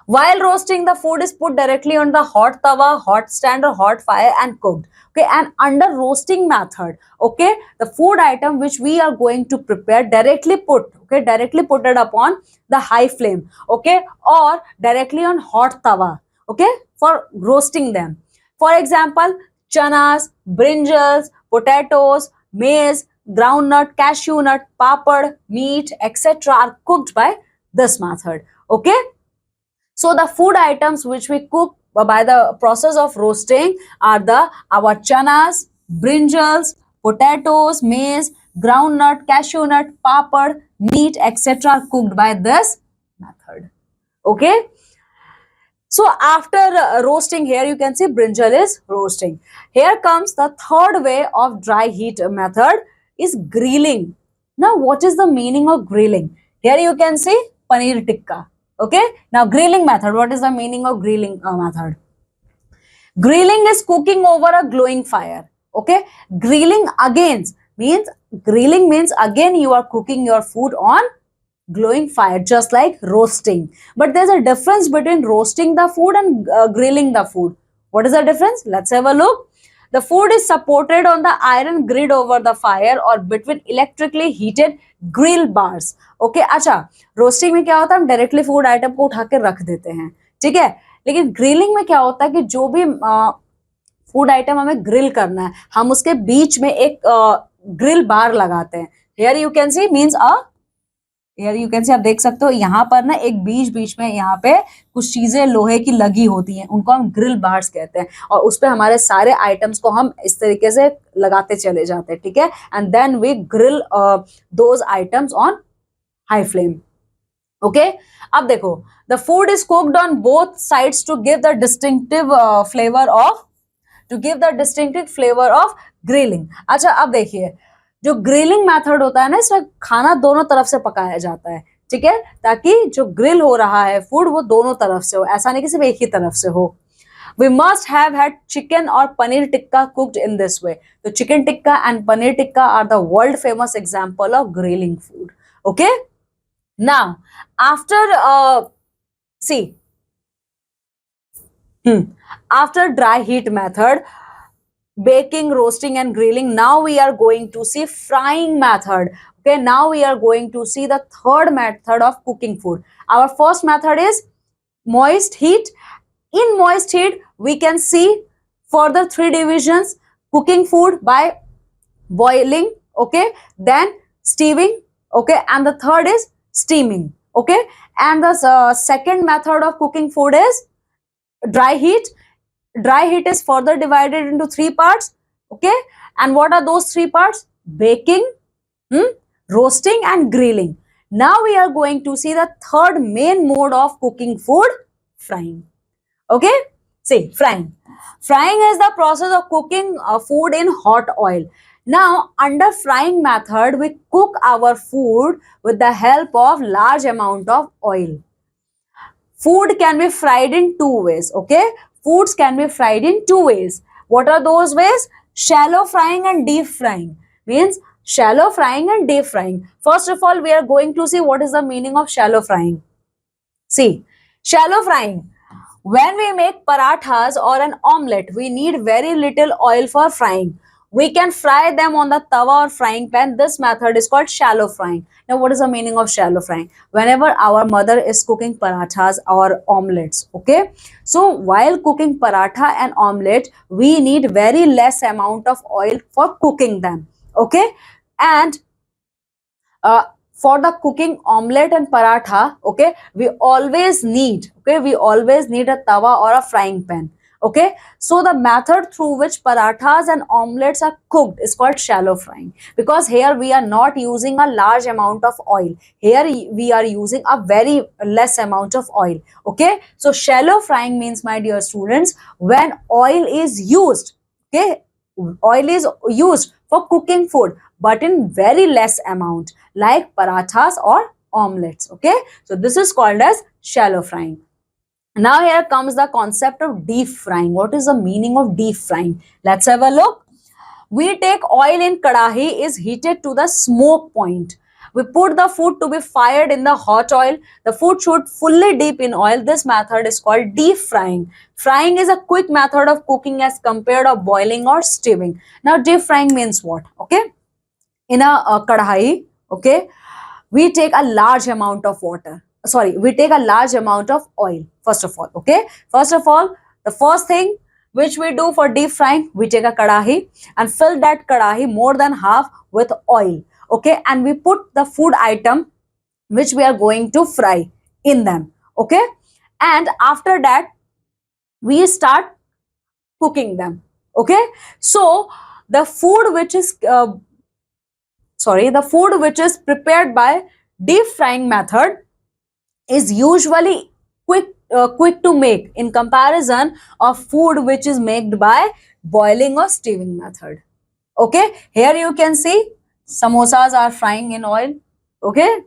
[SPEAKER 1] While roasting, the food is put directly on the hot tawa, hot stand or hot fire and cooked. Okay, and under roasting method, okay, the food item which we are going to prepare directly put it upon the high flame, okay, or directly on hot tawa, okay, for roasting them. For example, chanas, brinjals, potatoes, maize, groundnut, cashew nut, papad, meat, etc. are cooked by this method. Okay. So the food items which we cook by the process of roasting are our chanas, brinjals, potatoes, maize, groundnut, cashew nut, papad, meat, etc. are cooked by this method. Okay. So after roasting, here you can see brinjal is roasting. Here comes the third way of dry heat method is grilling. Now what is the meaning of grilling? Here you can see paneer tikka. Okay. Now grilling method. What is the meaning of grilling method? Grilling is cooking over a glowing fire. Okay. Grilling means again you are cooking your food on glowing fire, just like roasting. But there's a difference between roasting the food and grilling the food. What is the difference? Let's have a look. The food is supported on the iron grid over the fire or between electrically heated grill bars. Okay, अच्छा, roasting में क्या होता है, हम directly food item को उठा के रख देते हैं, ठीक है. लेकिन ग्रिलिंग में क्या होता है कि जो भी फूड आइटम हमें ग्रिल करना है, हम उसके बीच में एक ग्रिल बार लगाते हैं. Here you can C means यार यू कैन से आप देख सकते हो यहाँ पर ना एक बीच में यहाँ पे कुछ चीजें लोहे की लगी होती हैं, उनको हम ग्रिल बार्स कहते हैं, और उस पे हमारे सारे आइटम्स को हम इस तरीके से लगाते चले जाते हैं, ठीक है. And then we grill those items on high flame. Okay. अब देखो, the food is cooked on both sides to give the distinctive flavour of grilling. अच्छा, अब देखिए, जो ग्रिलिंग मेथड होता है ना, इसमें खाना दोनों तरफ से पकाया जाता है, ठीक है, ताकि जो ग्रिल हो रहा है फूड वो दोनों तरफ से हो, ऐसा नहीं कि सिर्फ एक ही तरफ से हो. We must have had chicken or paneer tikka cooked in this way. So chicken tikka and paneer tikka are the world famous example of grilling food. Okay. Now, after after dry heat method, baking, roasting and grilling, now we are going to see frying method. Okay, now we are going to see the third method of cooking food. Our first method is moist heat. In moist heat, we can see further three divisions: cooking food by boiling, okay, then stewing, okay, and the third is steaming, okay. And the second method of cooking food is dry heat. Dry heat is further divided into three parts, okay. And what are those three parts? Baking, roasting and grilling. Now we are going to see the third main mode of cooking food, frying. Okay, see, frying. Frying is the process of cooking food in hot oil. Now, under frying method, we cook our food with the help of large amount of oil. Food can be fried in two ways, okay. Foods can be fried in two ways. What are those ways? Shallow frying and deep frying. Means shallow frying and deep frying. First of all, we are going to see what is the meaning of shallow frying. See, shallow frying. When we make parathas or an omelette, we need very little oil for frying. We can fry them on the tawa or frying pan. This method is called shallow frying. Now, what is the meaning of shallow frying? Whenever our mother is cooking parathas or omelettes, okay? So, while cooking paratha and omelette, we need very less amount of oil for cooking them, okay? And for the cooking omelette and paratha, okay, we always need a tawa or a frying pan. Okay, so the method through which parathas and omelets are cooked is called shallow frying, because here we are not using a large amount of oil. Here we are using a very less amount of oil. Okay, so shallow frying means, my dear students, when oil is used, okay, oil is used for cooking food, but in very less amount, like parathas or omelets. Okay, so this is called as shallow frying. Now here comes the concept of deep frying. What is the meaning of deep frying? Let's have a look. We take oil in kadahi is heated to the smoke point. We put the food to be fired in the hot oil. The food should fully deep in oil. This method is called deep frying. Frying is a quick method of cooking as compared to boiling or stewing. Now deep frying means what? Okay, in a kadahi, okay, we take a large amount of water, sorry, we take a large amount of oil. First of all, okay, first of all, the first thing which we do for deep frying, we take a kadahi and fill that kadahi more than half with oil, okay, and we put the food item which we are going to fry in them, okay, and after that we start cooking them, okay. So the food which is the food which is prepared by deep frying method is usually quick to make in comparison of food which is made by boiling or stewing method. Okay, here you can see samosas are frying in oil. Okay,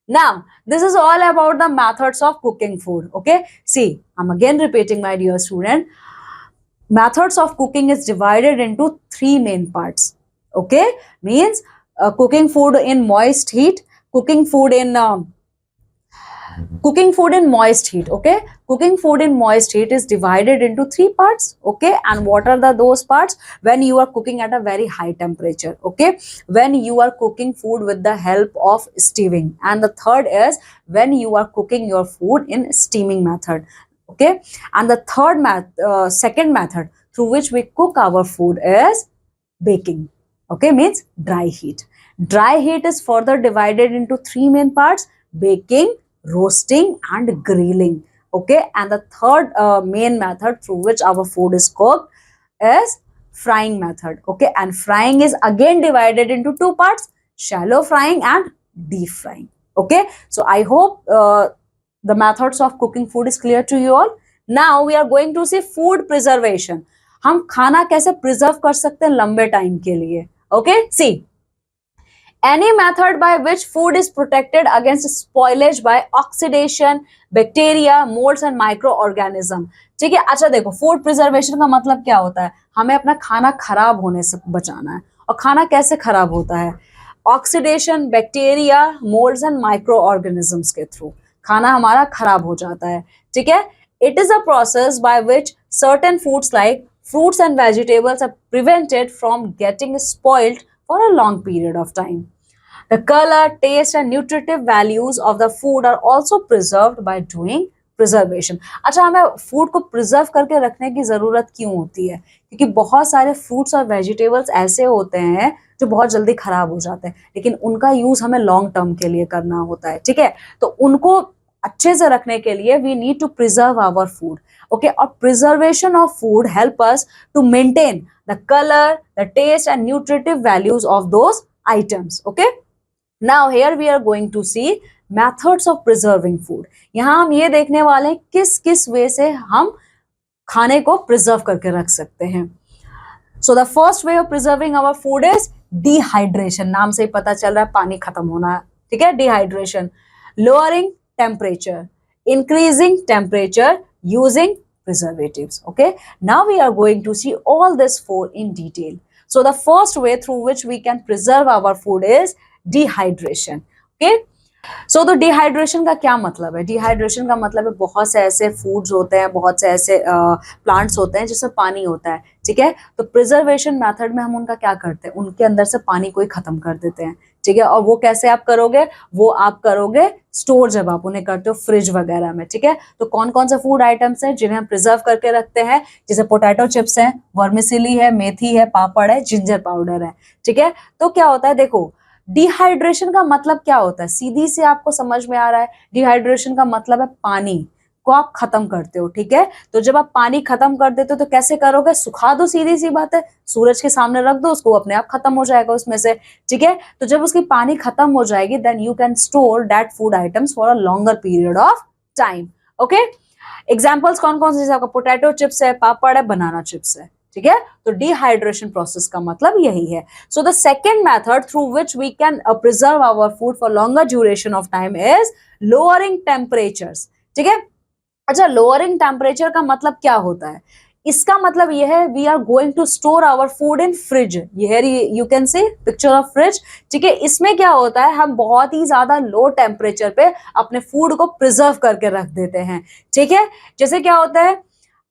[SPEAKER 1] now this is all about the methods of cooking food. Okay, see, I'm again repeating, my dear student, methods of cooking is divided into three main parts. Okay, means cooking food in moist heat, cooking food in cooking food in moist heat. Okay, cooking food in moist heat is divided into three parts. Okay, and what are those parts? When you are cooking at a very high temperature, okay, when you are cooking food with the help of stewing, and the third is when you are cooking your food in steaming method. Okay, and the second method through which we cook our food is baking. Okay, means dry heat. Dry heat is further divided into three main parts: baking, roasting, and grilling. Okay, and the third main method through which our food is cooked is frying method. Okay, and frying is again divided into two parts: shallow frying and deep frying. Okay, so I hope the methods of cooking food is clear to you all. Now we are going to see food preservation. हम खाना कैसे preserve कर सकते हैं लंबे time के लिए. Okay, see, any method by which food is protected against spoilage by oxidation, bacteria, molds and microorganism. ठीक है, अच्छा देखो, फूड प्रिजर्वेशन का मतलब क्या होता है? हमें अपना खाना खराब होने से बचाना है. और खाना कैसे खराब होता है? Oxidation, bacteria, moulds and micro organisms के थ्रू खाना हमारा खराब हो जाता है. ठीक है, it is a process by which certain foods like fruits and vegetables are prevented from getting spoiled for a long period of time. The color, taste and nutritive values of the food are also preserved by doing preservation. अच्छा, हमें food को preserve करके रखने की जरूरत क्यों होती है? क्योंकि बहुत सारे फ्रूट्स और वेजिटेबल्स ऐसे होते हैं जो बहुत जल्दी खराब हो जाते हैं, लेकिन उनका यूज हमें लॉन्ग टर्म के लिए करना होता है. ठीक है, तो उनको अच्छे से रखने के लिए we need to preserve our food. Okay, or preservation of food help us to maintain the color, the taste and nutritive values of those items. Okay, now here we are going to see methods of preserving food. यहाँ हम ये देखने वाले हैं किस किस वे से हम खाने को प्रिजर्व करके रख सकते हैं. So the first way of preserving our food is dehydration. नाम से ही पता चल रहा है पानी खत्म होना. ठीक है, dehydration. Lowering temperature, increasing temperature using preservatives. Okay, now we are going to see all this four in detail. So the first way through which we can preserve our food is dehydration. Okay, सो तो dehydration का क्या मतलब है? Dehydration का मतलब है बहुत से ऐसे फूड्स होते हैं, बहुत से ऐसे प्लांट्स होते हैं जिसमें पानी होता है. ठीक है, तो प्रिजर्वेशन मेथड में हम उनका क्या करते हैं, उनके अंदर से पानी को ही खत्म कर देते हैं. ठीक है, और वो कैसे आप करोगे? वो आप करोगे स्टोर, जब आप उन्हें करते हो फ्रिज वगैरह में. ठीक है, तो कौन कौन से फूड आइटम्स हैं जिन्हें हम प्रिजर्व करके रखते हैं? जैसे पोटैटो चिप्स हैं, वर्मिसिली है, मेथी है, पापड़ है, जिंजर पाउडर है. ठीक है, तो क्या होता है, देखो डिहाइड्रेशन का मतलब क्या होता है, सीधी से आपको समझ में आ रहा है. डिहाइड्रेशन का मतलब है पानी को आप खत्म करते हो. ठीक है, तो जब आप पानी खत्म कर देते हो तो कैसे करोगे? सुखा दो, सीधी सी बात है, सूरज के सामने रख दो उसको, अपने आप खत्म हो जाएगा उसमें से. ठीक है, तो जब उसकी पानी खत्म हो जाएगी then you can store that food items for a longer period of time. Okay, examples कौन कौन से? जैसे आपका पोटैटो चिप्स है, पापड़ है, बनाना चिप्स है. ठीक है, तो डिहाइड्रेशन प्रोसेस का मतलब यही है. So the second method through which we can preserve our food for longer duration of time is lowering temperatures. ठीक है, अच्छा, लोअरिंग टेम्परेचर का मतलब क्या होता है? इसका मतलब यह है we are going to store our food in fridge. You can see picture of fridge. ठीक है, इसमें क्या होता है, हम बहुत ही ज्यादा लो टेम्परेचर पे अपने फूड को प्रिजर्व करके रख देते हैं। ठीक है, जैसे क्या होता है,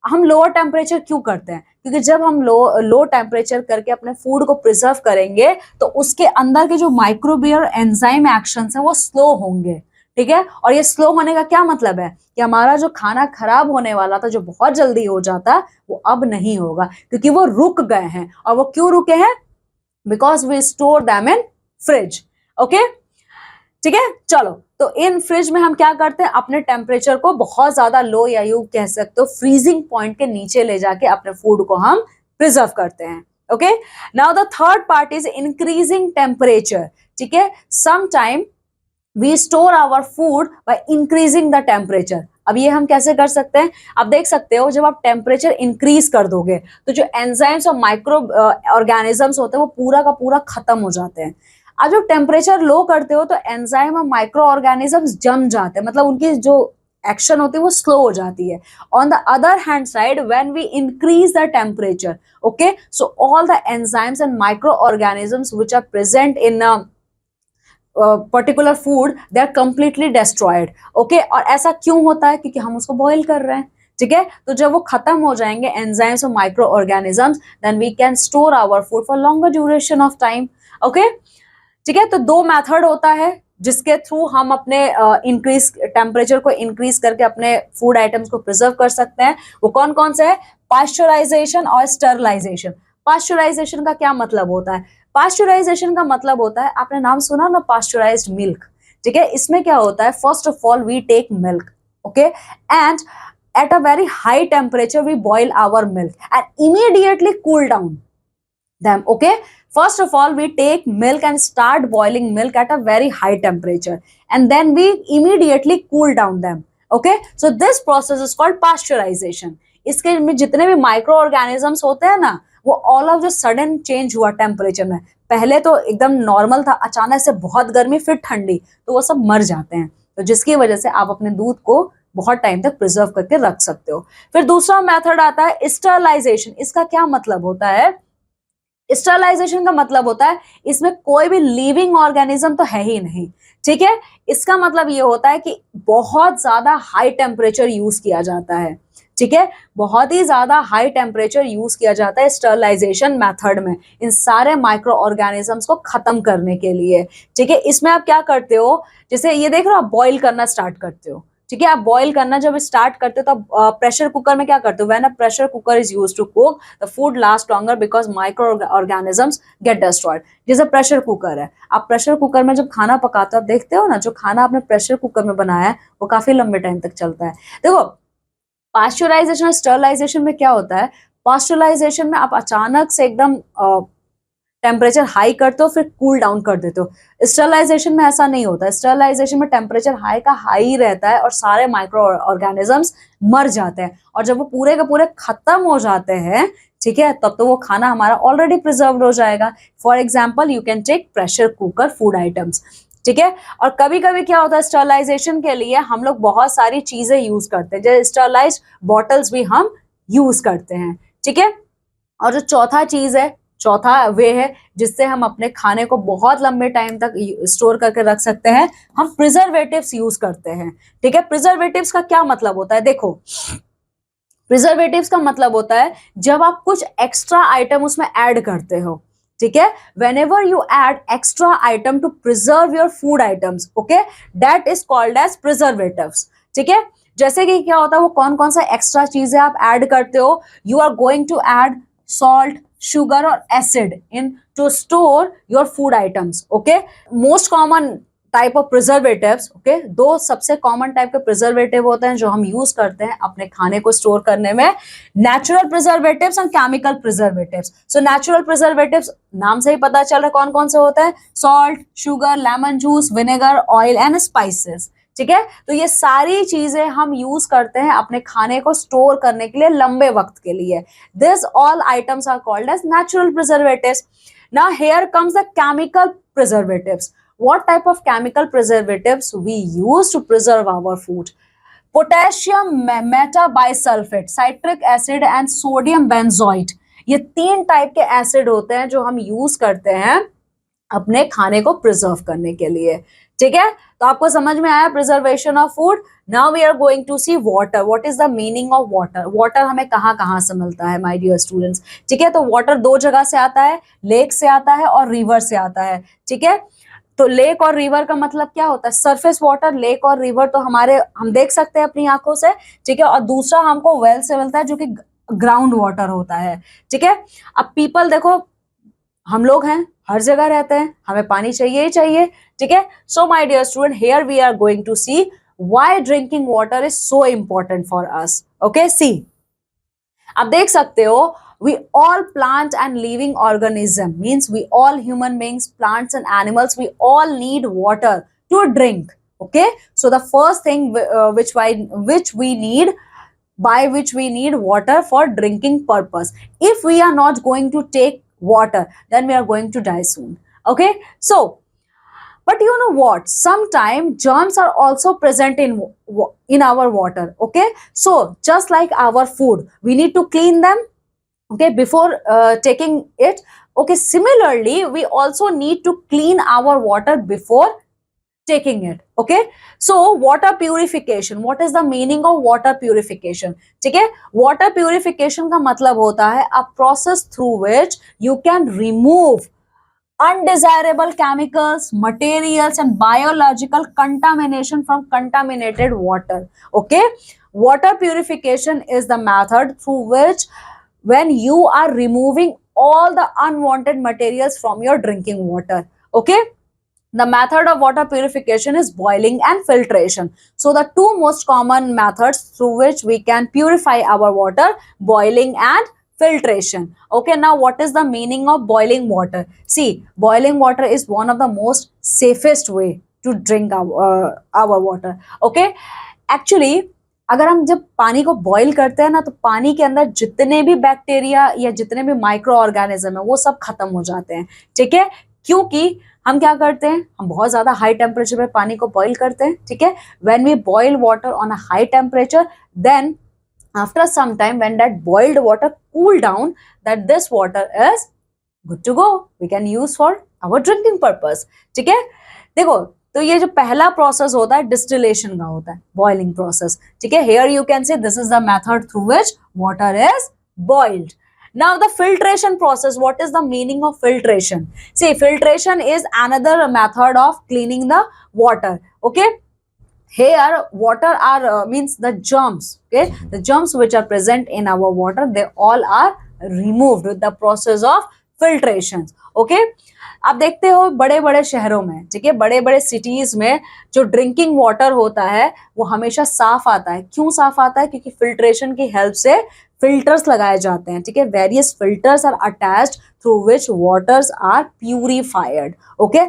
[SPEAKER 1] हम लोअर टेम्परेचर क्यों करते हैं? क्योंकि जब हम लो टेम्परेचर करके अपने फूड को प्रिजर्व करेंगे तो उसके अंदर के जो माइक्रोबियल एंजाइम एक्शंस हैं वो स्लो होंगे। ठीक है, और ये स्लो होने का क्या मतलब है कि हमारा जो खाना खराब होने वाला था, जो बहुत जल्दी हो जाता, वो अब नहीं होगा, क्योंकि वो रुक गए हैं। और वो क्यों रुके हैं? Because we store them in fridge. Okay, ठीक है। चलो, तो इन फ्रिज में हम क्या करते हैं, अपने टेम्परेचर को बहुत ज्यादा लो, या यू कह सकते हो फ्रीजिंग पॉइंट के नीचे ले जाके अपने फूड को हम प्रिजर्व करते हैं। Okay, now the third part is increasing temperature. ठीक है, some time we store our food by increasing the temperature. अब ये हम कैसे कर सकते हैं? आप देख सकते हो, जब आप टेम्परेचर इंक्रीज कर दोगे तो जो एंजाइम्स और माइक्रो ऑर्गेनिजम्स होते हैं वो पूरा का पूरा खत्म हो जाते हैं। आज जब टेम्परेचर लो करते हो तो एंजाइम और माइक्रो ऑर्गेनिजम्स जम जाते हैं, मतलब उनकी जो एक्शन होती है वो स्लो हो जाती है। On the other hand side, when we increase the temperature, okay, so all the enzymes and micro organisms which are present in particular food, they are completely destroyed. Okay, और ऐसा क्यों होता है? क्योंकि हम उसको बॉईल कर रहे हैं। ठीक है, तो जब वो खत्म हो जाएंगे एंजाइम्स और micro organisms, then we can store our food for longer duration of time. Okay, ठीक है, तो दो मेथड होता है जिसके थ्रू हम अपने इंक्रीज टेम्परेचर को इंक्रीज करके अपने फूड आइटम्स को प्रिजर्व कर सकते हैं। वो कौन कौन से है? पास्चराइजेशन और स्टरलाइजेशन। पास्चराइजेशन का क्या मतलब होता है? पास्चराइजेशन का मतलब होता है, आपने नाम सुना ना, पास्चराइज्ड मिल्क। ठीक है, इसमें क्या होता है, first of all we take milk, okay, and at a very high temperature we boil our milk and immediately cool down them. Okay, first of all we take milk and start boiling milk at a very high temperature, and then we immediately cool down them. Okay, so this process is called pasteurization. इसके में जितने भी micro organisms होते हैं ना, वो all of जो sudden change हुआ टेम्परेचर में, पहले तो एकदम नॉर्मल था, अचानक से बहुत गर्मी फिर ठंडी, तो वो सब मर जाते हैं। तो जिसकी वजह से आप अपने दूध को बहुत टाइम तक प्रिजर्व करके रख सकते हो। फिर दूसरा मेथड आता है स्टरलाइजेशन। इसका क्या मतलब होता है? स्टरलाइजेशन का मतलब होता है इसमें कोई भी लिविंग ऑर्गेनिज्म तो है ही नहीं। ठीक है, इसका मतलब ये होता है कि बहुत ज्यादा हाई टेम्परेचर यूज किया जाता है। ठीक है, बहुत ही ज्यादा हाई टेम्परेचर यूज किया जाता है स्टरलाइजेशन मेथड में, इन सारे माइक्रो ऑर्गेनिजम्स को खत्म करने के लिए। ठीक है, इसमें आप क्या करते हो, जैसे ये देख रहे हो, आप बॉईल करना स्टार्ट करते हो। ठीक है, आप बॉईल करना जब स्टार्ट करते हो तब प्रेशर कुकर में क्या करते हो, when a pressure cooker is used to cook the food last longer because micro organisms get destroyed. जैसे प्रेशर कुकर है, आप प्रेशर कुकर में जब खाना पकाते हो, आप देखते हो ना, जो खाना आपने प्रेशर कुकर में बनाया है वो काफी लंबे टाइम तक चलता है। देखो, पास्चराइजेशन और स्टरलाइजेशन में क्या होता है, पास्चराइजेशन में आप अचानक से एकदम टेम्परेचर हाई करते हो फिर कूल डाउन कर देते हो। स्टरलाइजेशन में ऐसा नहीं होता। स्टरलाइजेशन में टेम्परेचर हाई का हाई रहता है और सारे माइक्रो ऑर्गेनिजम्स मर जाते हैं, और जब वो पूरे के पूरे खत्म हो जाते हैं, ठीक है, तब तो वो खाना हमारा ऑलरेडी प्रिजर्व हो जाएगा। For example, you can take pressure cooker food items. ठीक है, और कभी कभी क्या होता है, स्टरलाइजेशन के लिए हम लोग बहुत सारी चीजें यूज करते हैं, जैसे स्टरलाइज्ड बॉटल्स भी हम यूज करते हैं। ठीक है, और जो चौथा चीज है, चौथा वे है जिससे हम अपने खाने को बहुत लंबे टाइम तक स्टोर करके रख सकते हैं, हम प्रिजर्वेटिव्स यूज करते हैं। ठीक है, प्रिजर्वेटिव्स का क्या मतलब होता है? देखो, प्रिजर्वेटिव्स का मतलब होता है जब आप कुछ एक्स्ट्रा आइटम उसमें ऐड करते हो। ठीक है, whenever you add extra item to preserve your food items, okay, that is called as preservatives. ठीक है, जैसे कि क्या होता है, वो कौन कौन सा एक्स्ट्रा चीजें आप ऐड करते हो, you are going to add salt, sugar or acid in to store your food items. Okay, most common type of preservatives, okay, दो सबसे कॉमन टाइप के प्रिजर्वेटिव होते हैं जो हम यूज करते हैं अपने खाने को स्टोर करने में, नेचुरल प्रिजर्वेटिव्स और chemical preservatives. So natural preservatives नाम से ही पता चल रहा है कौन कौन से होते हैं, salt, sugar, lemon juice, vinegar, oil and spices. ठीक है, तो ये सारी चीजें हम यूज करते हैं अपने खाने को स्टोर करने के लिए लंबे वक्त के लिए। This all items are called as natural preservatives. Now here comes the chemical preservatives. What type of chemical preservatives we use to preserve our food? Potassium metabisulphite, citric acid and sodium benzoate, ये 3 type के acid होते हैं जो हम use करते हैं अपने खाने को प्रिजर्व करने के लिए। ठीक है, तो आपको समझ में आया preservation of food. Now we are going to see water. What is the meaning of water? Water हमें कहाँ कहाँ से मिलता है माय डियर स्टूडेंट्स? ठीक है, तो वाटर 2 जगह से आता है, लेक से आता है और रिवर से आता है। ठीक है, तो लेक और रिवर का मतलब क्या होता है? Surface water. लेक और रिवर तो हम देख सकते हैं अपनी आंखों से। ठीक है, और दूसरा हमको वेल से मिलता है जो कि ग्राउंड वाटर होता है। ठीक है, अब पीपल देखो, हम लोग हैं, हर जगह रहते हैं, हमें पानी चाहिए ही चाहिए। ठीक है, so my dear student, here we are going to see why drinking water is so important for us. Okay, see, आप देख सकते हो, we all plant and living organism, means we all human beings, plants and animals, we all need water to drink. Okay, so the first thing which we need, by which we need water for drinking purpose. If we are not going to take water, then we are going to die soon. Okay, so but you know what, sometimes germs are also present in our water. Okay, so just like our food, we need to clean them, okay, before taking it. Okay, similarly we also need to clean our water before taking it. Okay, so water purification, what is the meaning of water purification? ठीक है, water purification का मतलब होता है a process through which you can remove undesirable chemicals, materials and biological contamination from contaminated water. Okay, water purification is the method through which, when you are removing all the unwanted materials from your drinking water. Okay, the method of water purification is boiling and filtration. So the two most common methods through which we can purify our water, boiling and filtration. Okay, now what is the meaning of boiling water? See, boiling water is one of the most safest way to drink our water. Okay, actually अगर हम जब पानी को boil करते हैं ना, तो पानी के अंदर जितने भी बैक्टीरिया या जितने भी माइक्रो ऑर्गेनिज्म है वो सब खत्म हो जाते हैं। ठीक है, क्योंकि हम क्या करते हैं, हम बहुत ज्यादा हाई टेम्परेचर पे पानी को बॉईल करते हैं। ठीक है, when we boil water on a high temperature, then after some time when that boiled water cool down, that this water is good to go, we can use for our drinking purpose. ठीक है, देखो, तो ये जो पहला process होता है distillation का होता है, बॉइलिंग प्रोसेस। ठीक है, here you can say this is the method through which water is boiled. Now the filtration process, what is the meaning of filtration? See, filtration is another method of cleaning the water. Okay, here water are means the germs. Okay, the germs which are present in our water, they all are removed with the process of filtration. Okay, आप देखते हो बड़े बड़े शहरों में, ठीक है, बड़े बड़े सिटीज में जो ड्रिंकिंग वाटर होता है वो हमेशा साफ आता है। क्यों साफ आता है? क्योंकि फिल्ट्रेशन की हेल्प से फिल्टर्स लगाए जाते हैं। ठीक है, various filters are attached through which waters are purified, okay,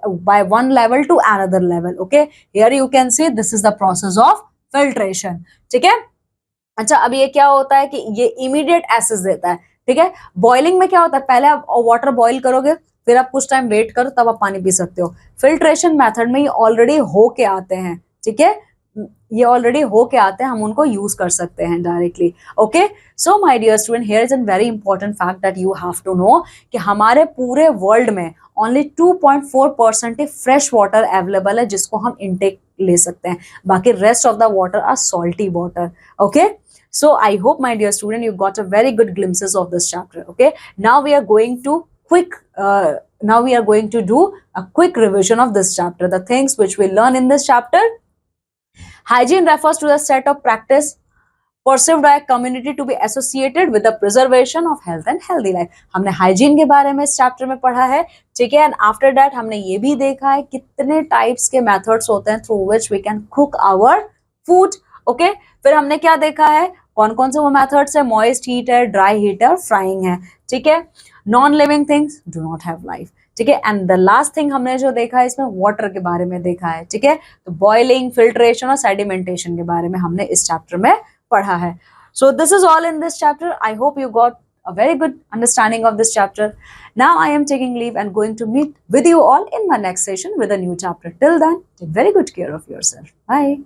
[SPEAKER 1] by one level to another level. Okay, here you can see this is the process of filtration. ठीक है, अच्छा, अब ये क्या होता है कि ये इमीडिएट एसेस देता है। ठीक है, बॉइलिंग में क्या होता है, पहले आप वाटर बॉइल करोगे, फिर आप कुछ टाइम वेट करो, तब आप पानी पी सकते हो। फिल्ट्रेशन मेथड में ये ऑलरेडी हो के आते हैं। ठीक है, ये ऑलरेडी हो के आते हैं, हम उनको यूज कर सकते हैं directly. Okay, so my dear student, here is an very important fact that you have to know कि हमारे पूरे वर्ल्ड में ओनली 2.4% ही फ्रेश वाटर अवेलेबल है जिसको हम इनटेक ले सकते हैं। बाकी rest of the water are salty water. Okay, so I hope, my dear student, you got a very good glimpses of this chapter. Okay, now we are going to do a quick revision of this chapter. The things which we learn in this chapter: hygiene refers to the set of practice perceived by a community to be associated with the preservation of health and healthy life. हमने hygiene के बारे में इस chapter में पढ़ा है। ठीक है, and after that हमने ये भी देखा है कितने types के methods होते हैं through which we can cook our food. Okay, फिर हमने क्या देखा है, कौन कौन से वो मेथड्स है, मॉइस्ट हीट है, ड्राई हीट है और फ्राइंग है। ठीक है, non living things do not have life. ठीक है, एंड द लास्ट थिंग हमने जो देखा है इसमें वाटर के बारे में देखा है। ठीक है, तो बॉइलिंग, फिल्ट्रेशन और सेडिमेंटेशन के बारे में हमने इस चैप्टर में पढ़ा है। So this is all in this chapter. I hope you got a very good understanding of this chapter. Now I am taking leave and going to meet with you all in my next session with a new chapter. Till then, take very good care of yourself. Bye.